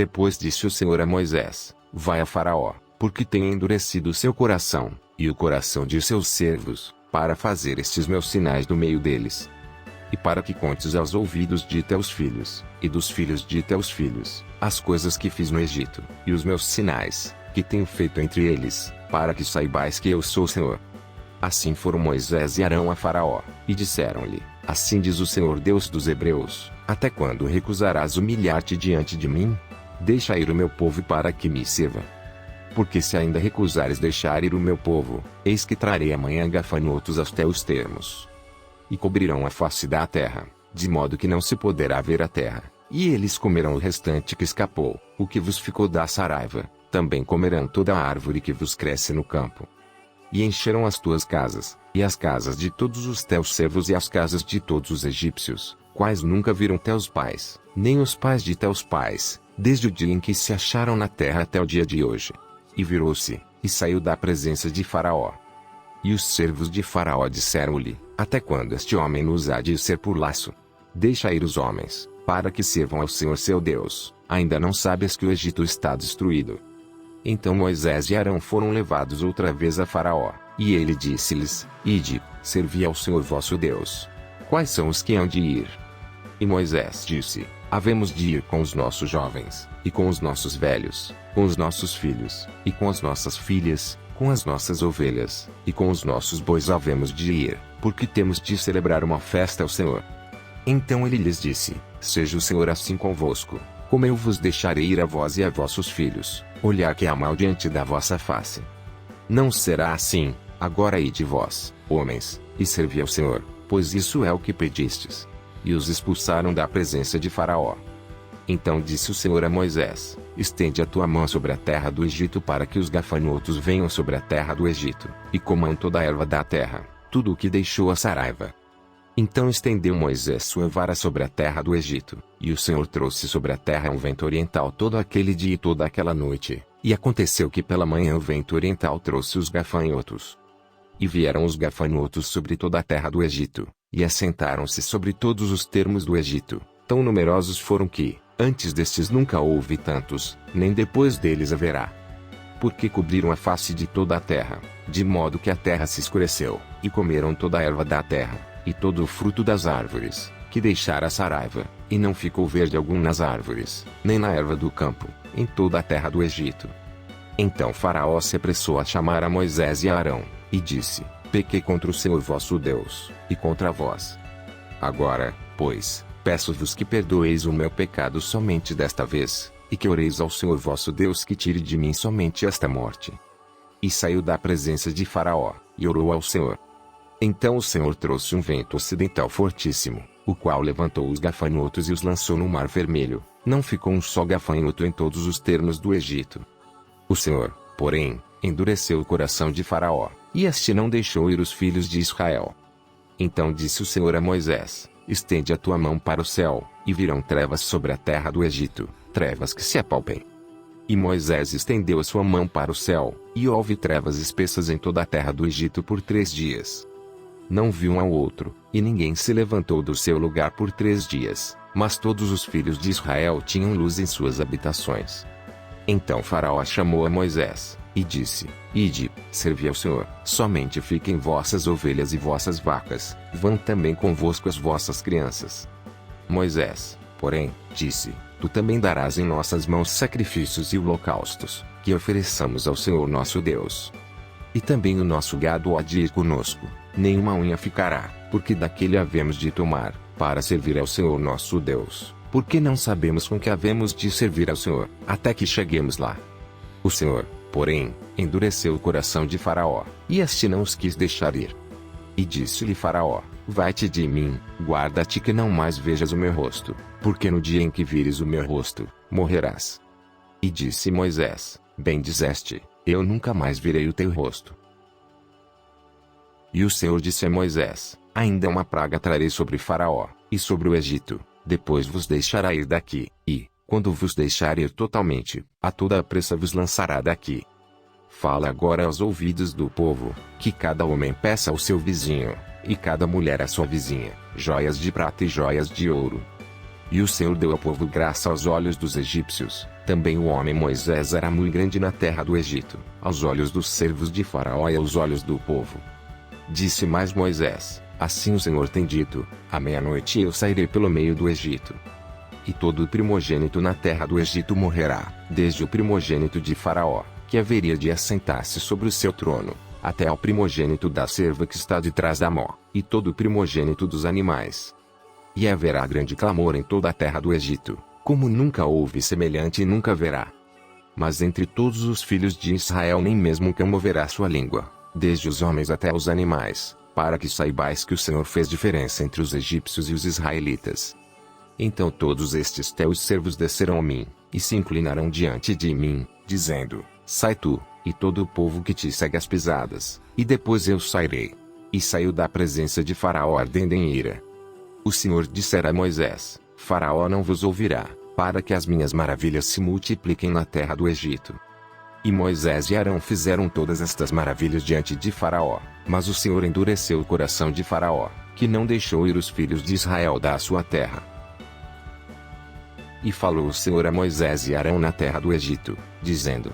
Depois disse o Senhor a Moisés: Vai a Faraó, porque tenho endurecido o seu coração, e o coração de seus servos, para fazer estes meus sinais no meio deles. E para que contes aos ouvidos de teus filhos, e dos filhos de teus filhos, as coisas que fiz no Egito, e os meus sinais, que tenho feito entre eles, para que saibais que eu sou o Senhor. Assim foram Moisés e Arão a Faraó, e disseram-lhe: Assim diz o Senhor Deus dos Hebreus: Até quando recusarás humilhar-te diante de mim? Deixa ir o meu povo para que me sirva. Porque se ainda recusares deixar ir o meu povo, eis que trarei amanhã gafanhotos aos teus termos. E cobrirão a face da terra, de modo que não se poderá ver a terra, e eles comerão o restante que escapou, o que vos ficou da saraiva, também comerão toda a árvore que vos cresce no campo. E encherão as tuas casas, e as casas de todos os teus servos e as casas de todos os egípcios, quais nunca viram teus pais, nem os pais de teus pais, desde o dia em que se acharam na terra até o dia de hoje. E virou-se, e saiu da presença de Faraó. E os servos de Faraó disseram-lhe: Até quando este homem nos há de ser por laço? Deixa ir os homens, para que sirvam ao Senhor seu Deus. Ainda não sabes que o Egito está destruído. Então Moisés e Arão foram levados outra vez a Faraó, e ele disse-lhes: Ide, servi ao Senhor vosso Deus. Quais são os que hão de ir? E Moisés disse: Havemos de ir com os nossos jovens, e com os nossos velhos, com os nossos filhos, e com as nossas filhas, com as nossas ovelhas, e com os nossos bois havemos de ir, porque temos de celebrar uma festa ao Senhor. Então ele lhes disse: Seja o Senhor assim convosco, como eu vos deixarei ir a vós e a vossos filhos, olhar que há mal diante da vossa face. Não será assim, agora ide vós, homens, e servi ao Senhor, pois isso é o que pedistes. E os expulsaram da presença de Faraó. Então disse o Senhor a Moisés: Estende a tua mão sobre a terra do Egito para que os gafanhotos venham sobre a terra do Egito, e comam toda a erva da terra, tudo o que deixou a saraiva. Então estendeu Moisés sua vara sobre a terra do Egito, e o Senhor trouxe sobre a terra um vento oriental todo aquele dia e toda aquela noite, e aconteceu que pela manhã o vento oriental trouxe os gafanhotos. E vieram os gafanhotos sobre toda a terra do Egito, e assentaram-se sobre todos os termos do Egito, tão numerosos foram que, antes destes nunca houve tantos, nem depois deles haverá. Porque cobriram a face de toda a terra, de modo que a terra se escureceu, e comeram toda a erva da terra, e todo o fruto das árvores, que deixara a saraiva, e não ficou verde algum nas árvores, nem na erva do campo, em toda a terra do Egito. Então Faraó se apressou a chamar a Moisés e a Arão, e disse: Pequei contra o Senhor vosso Deus, e contra vós. Agora, pois, peço-vos que perdoeis o meu pecado somente desta vez, e que oreis ao Senhor vosso Deus que tire de mim somente esta morte. E saiu da presença de Faraó, e orou ao Senhor. Então o Senhor trouxe um vento ocidental fortíssimo, o qual levantou os gafanhotos e os lançou no Mar Vermelho. Não ficou um só gafanhoto em todos os termos do Egito. O Senhor, porém, endureceu o coração de Faraó, e este não deixou ir os filhos de Israel. Então disse o Senhor a Moisés: Estende a tua mão para o céu, e virão trevas sobre a terra do Egito, trevas que se apalpem. E Moisés estendeu a sua mão para o céu, e houve trevas espessas em toda a terra do Egito por 3 dias. Não viu um ao outro, e ninguém se levantou do seu lugar por 3 dias, mas todos os filhos de Israel tinham luz em suas habitações. Então Faraó chamou a Moisés, e disse: Ide, servi ao Senhor, somente fiquem vossas ovelhas e vossas vacas, vão também convosco as vossas crianças. Moisés, porém, disse: Tu também darás em nossas mãos sacrifícios e holocaustos, que ofereçamos ao Senhor nosso Deus. E também o nosso gado há de ir conosco, nenhuma unha ficará, porque daquele havemos de tomar, para servir ao Senhor nosso Deus, porque não sabemos com que havemos de servir ao Senhor, até que cheguemos lá. O Senhor, porém, endureceu o coração de Faraó, e este não os quis deixar ir. E disse-lhe Faraó: Vai-te de mim, guarda-te que não mais vejas o meu rosto, porque no dia em que vires o meu rosto, morrerás. E disse Moisés: Bem dizeste, eu nunca mais virei o teu rosto. E o Senhor disse a Moisés: Ainda uma praga trarei sobre Faraó, e sobre o Egito, depois vos deixará ir daqui, e, quando vos deixar ir totalmente, a toda a pressa vos lançará daqui. Fala agora aos ouvidos do povo, que cada homem peça ao seu vizinho, e cada mulher à sua vizinha, joias de prata e joias de ouro. E o Senhor deu ao povo graça aos olhos dos egípcios, Também o homem Moisés era muito grande na terra do Egito, aos olhos dos servos de Faraó e aos olhos do povo. Disse mais Moisés: assim o Senhor tem dito, à meia-noite eu sairei pelo meio do Egito. E todo o primogênito na terra do Egito morrerá, desde o primogênito de Faraó, que haveria de assentar-se sobre o seu trono, até ao primogênito da cerva que está detrás da mó, e todo o primogênito dos animais. E haverá grande clamor em toda a terra do Egito, como nunca houve semelhante e nunca haverá. Mas entre todos os filhos de Israel nem mesmo um cão moverá sua língua, desde os homens até os animais, para que saibais que o Senhor fez diferença entre os egípcios e os israelitas. Então todos estes teus servos descerão a mim, e se inclinarão diante de mim, dizendo: sai tu, e todo o povo que te segue as pisadas, e depois eu sairei. E saiu da presença de Faraó ardendo em ira. O Senhor dissera a Moisés: Faraó não vos ouvirá, para que as minhas maravilhas se multipliquem na terra do Egito. E Moisés e Arão fizeram todas estas maravilhas diante de Faraó, mas o Senhor endureceu o coração de Faraó, que não deixou ir os filhos de Israel da sua terra. E falou o Senhor a Moisés e Arão na terra do Egito, dizendo: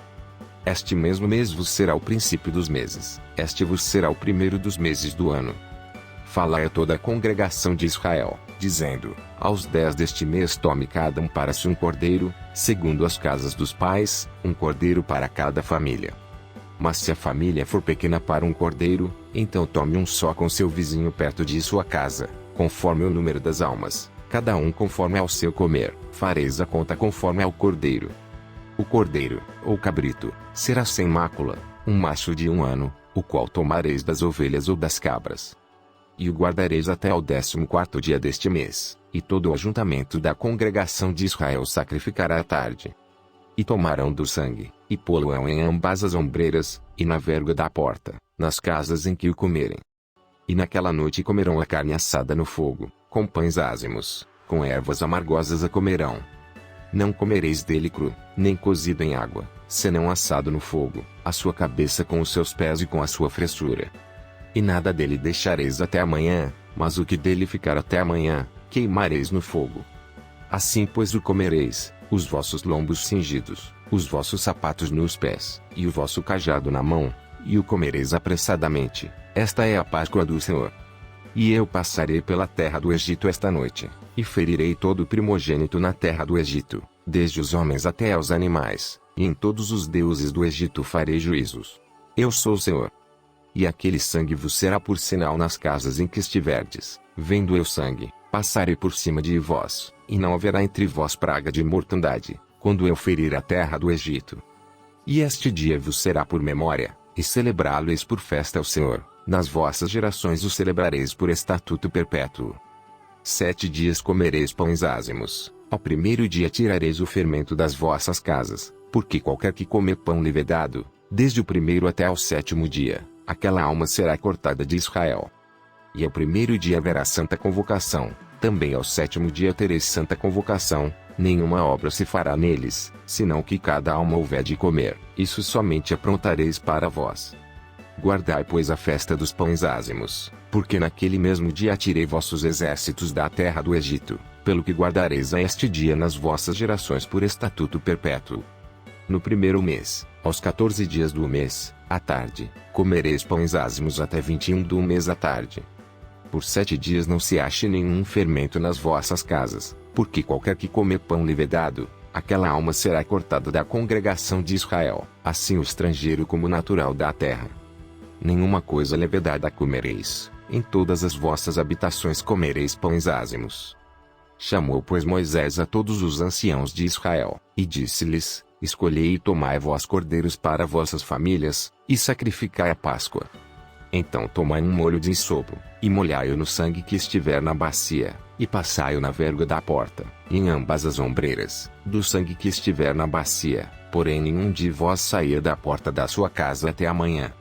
este mesmo mês vos será o princípio dos meses, este vos será o primeiro dos meses do ano. Falai a toda a congregação de Israel, dizendo: aos 10 deste mês tome cada um para si um cordeiro, segundo as casas dos pais, um cordeiro para cada família. Mas se a família for pequena para um cordeiro, então tome um só com seu vizinho perto de sua casa, conforme o número das almas, cada um conforme ao seu comer, fareis a conta conforme ao cordeiro. O cordeiro, ou cabrito, será sem mácula, um macho de 1 ano, o qual tomareis das ovelhas ou das cabras. E o guardareis até ao 14º dia deste mês, e todo o ajuntamento da congregação de Israel sacrificará à tarde. E tomarão do sangue, e pô-lo-ão em ambas as ombreiras, e na verga da porta, nas casas em que o comerem. E naquela noite comerão a carne assada no fogo, com pães ázimos, com ervas amargosas a comerão. Não comereis dele cru, nem cozido em água, senão assado no fogo, a sua cabeça com os seus pés e com a sua fressura. E nada dele deixareis até amanhã, mas o que dele ficar até amanhã, queimareis no fogo. Assim pois o comereis, os vossos lombos cingidos, os vossos sapatos nos pés, e o vosso cajado na mão, e o comereis apressadamente. Esta é a Páscoa do Senhor. E eu passarei pela terra do Egito esta noite, e ferirei todo o primogênito na terra do Egito, desde os homens até aos animais, e em todos os deuses do Egito farei juízos. Eu sou o Senhor. E aquele sangue vos será por sinal nas casas em que estiverdes. Vendo eu sangue, passarei por cima de vós, e não haverá entre vós praga de mortandade, quando eu ferir a terra do Egito. E este dia vos será por memória, e celebrá-lo-eis por festa ao Senhor. Nas vossas gerações o celebrareis por estatuto perpétuo. 7 dias comereis pães ázimos, ao primeiro dia tirareis o fermento das vossas casas, porque qualquer que comer pão levedado, desde o primeiro até ao 7º dia, aquela alma será cortada de Israel. E ao primeiro dia haverá santa convocação, também ao 7º dia tereis santa convocação, nenhuma obra se fará neles, senão que cada alma houver de comer, isso somente aprontareis para vós. Guardai pois a festa dos pães ázimos, porque naquele mesmo dia tirei vossos exércitos da terra do Egito, pelo que guardareis a este dia nas vossas gerações por estatuto perpétuo. No primeiro mês, aos 14 dias do mês, à tarde, comereis pães ázimos até 21 do mês à tarde. Por 7 dias não se ache nenhum fermento nas vossas casas, porque qualquer que comer pão levedado, aquela alma será cortada da congregação de Israel, assim o estrangeiro como o natural da terra. Nenhuma coisa levedada comereis, em todas as vossas habitações comereis pães ázimos. Chamou pois Moisés a todos os anciãos de Israel, e disse-lhes: escolhei e tomai vós cordeiros para vossas famílias, e sacrificai a Páscoa. Então tomai um molho de ensopo, e molhai-o no sangue que estiver na bacia, e passai-o na verga da porta, e em ambas as ombreiras, do sangue que estiver na bacia, porém nenhum de vós sair da porta da sua casa até amanhã.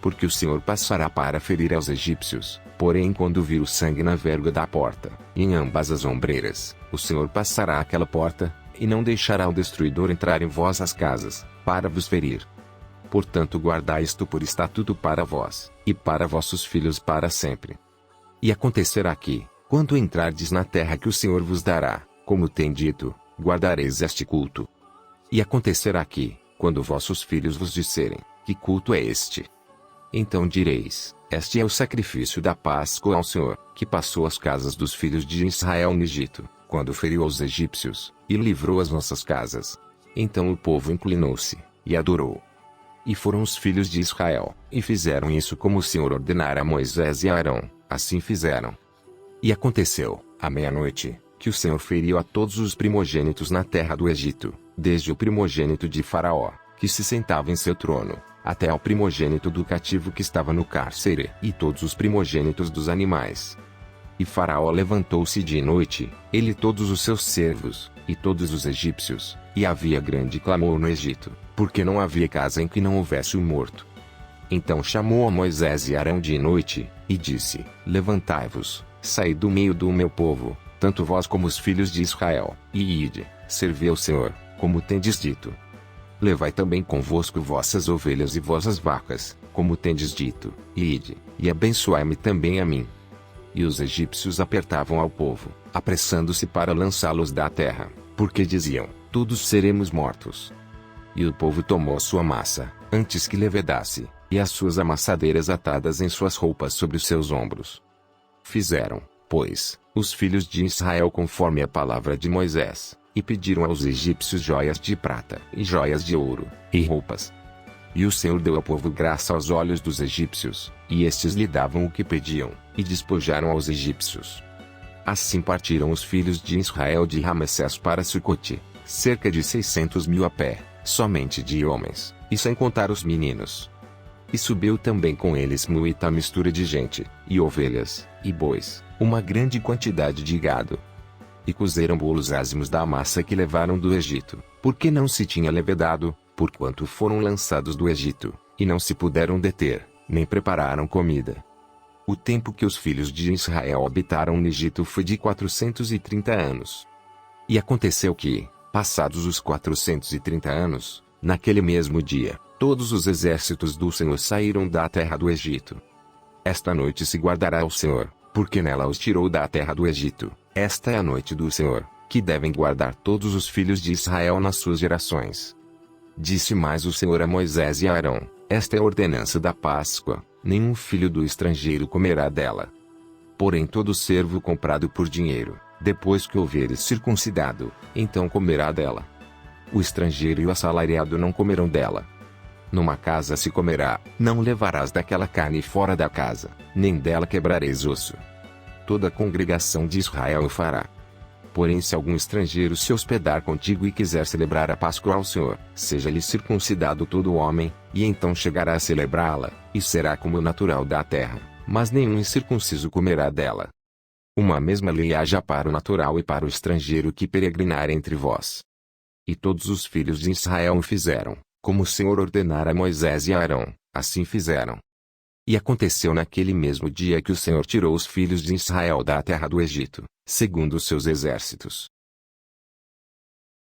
Porque o Senhor passará para ferir aos egípcios, porém quando vir o sangue na verga da porta, e em ambas as ombreiras, o Senhor passará aquela porta, e não deixará o destruidor entrar em vossas casas, para vos ferir. Portanto guardai isto por estatuto para vós, e para vossos filhos para sempre. E acontecerá que, quando entrardes na terra que o Senhor vos dará, como tem dito, guardareis este culto. E acontecerá que, quando vossos filhos vos disserem, que culto é este? Então direis, este é o sacrifício da Páscoa ao Senhor, que passou as casas dos filhos de Israel no Egito, quando feriu aos egípcios, e livrou as nossas casas. Então o povo inclinou-se, e adorou. E foram os filhos de Israel, e fizeram isso como o Senhor ordenara a Moisés e a Arão, assim fizeram. E aconteceu, à meia-noite, que o Senhor feriu a todos os primogênitos na terra do Egito, desde o primogênito de Faraó, que se sentava em seu trono, até ao primogênito do cativo que estava no cárcere, e todos os primogênitos dos animais. E Faraó levantou-se de noite, ele e todos os seus servos, e todos os egípcios, e havia grande clamor no Egito, porque não havia casa em que não houvesse um morto. Então chamou a Moisés e Arão de noite, e disse: Levantai-vos, saí do meio do meu povo, tanto vós como os filhos de Israel, e ide, servi ao Senhor, como tendes dito. Levai também convosco vossas ovelhas e vossas vacas, como tendes dito, e ide, e abençoai-me também a mim. E os egípcios apertavam ao povo, apressando-se para lançá-los da terra, porque diziam: todos seremos mortos. E o povo tomou sua massa, antes que levedasse, e as suas amassadeiras atadas em suas roupas sobre os seus ombros. Fizeram, pois, os filhos de Israel conforme a palavra de Moisés, e pediram aos egípcios joias de prata e joias de ouro, e roupas. E o Senhor deu ao povo graça aos olhos dos egípcios, e estes lhe davam o que pediam, e despojaram aos egípcios. Assim partiram os filhos de Israel de Ramessés para Sucote, cerca de 600.000 a pé, somente de homens, e sem contar os meninos. E subiu também com eles muita mistura de gente, e ovelhas, e bois, uma grande quantidade de gado. E cozeram bolos ázimos da massa que levaram do Egito, porque não se tinha levedado, porquanto foram lançados do Egito, e não se puderam deter, nem prepararam comida. O tempo que os filhos de Israel habitaram no Egito foi de 430 anos. E aconteceu que, passados os 430 anos, naquele mesmo dia, todos os exércitos do Senhor saíram da terra do Egito. Esta noite se guardará ao Senhor, porque nela os tirou da terra do Egito. Esta é a noite do Senhor, que devem guardar todos os filhos de Israel nas suas gerações. Disse mais o Senhor a Moisés e a Arão: esta é a ordenança da Páscoa, nenhum filho do estrangeiro comerá dela. Porém todo servo comprado por dinheiro, depois que houveres circuncidado, então comerá dela. O estrangeiro e o assalariado não comerão dela. Numa casa se comerá, não levarás daquela carne fora da casa, nem dela quebrareis osso. Toda a congregação de Israel o fará. Porém se algum estrangeiro se hospedar contigo e quiser celebrar a Páscoa ao Senhor, seja-lhe circuncidado todo homem, e então chegará a celebrá-la, e será como o natural da terra, mas nenhum incircunciso comerá dela. Uma mesma lei haja para o natural e para o estrangeiro que peregrinar entre vós. E todos os filhos de Israel o fizeram, como o Senhor ordenara a Moisés e a Arão, assim fizeram. E aconteceu naquele mesmo dia que o Senhor tirou os filhos de Israel da terra do Egito, segundo os seus exércitos,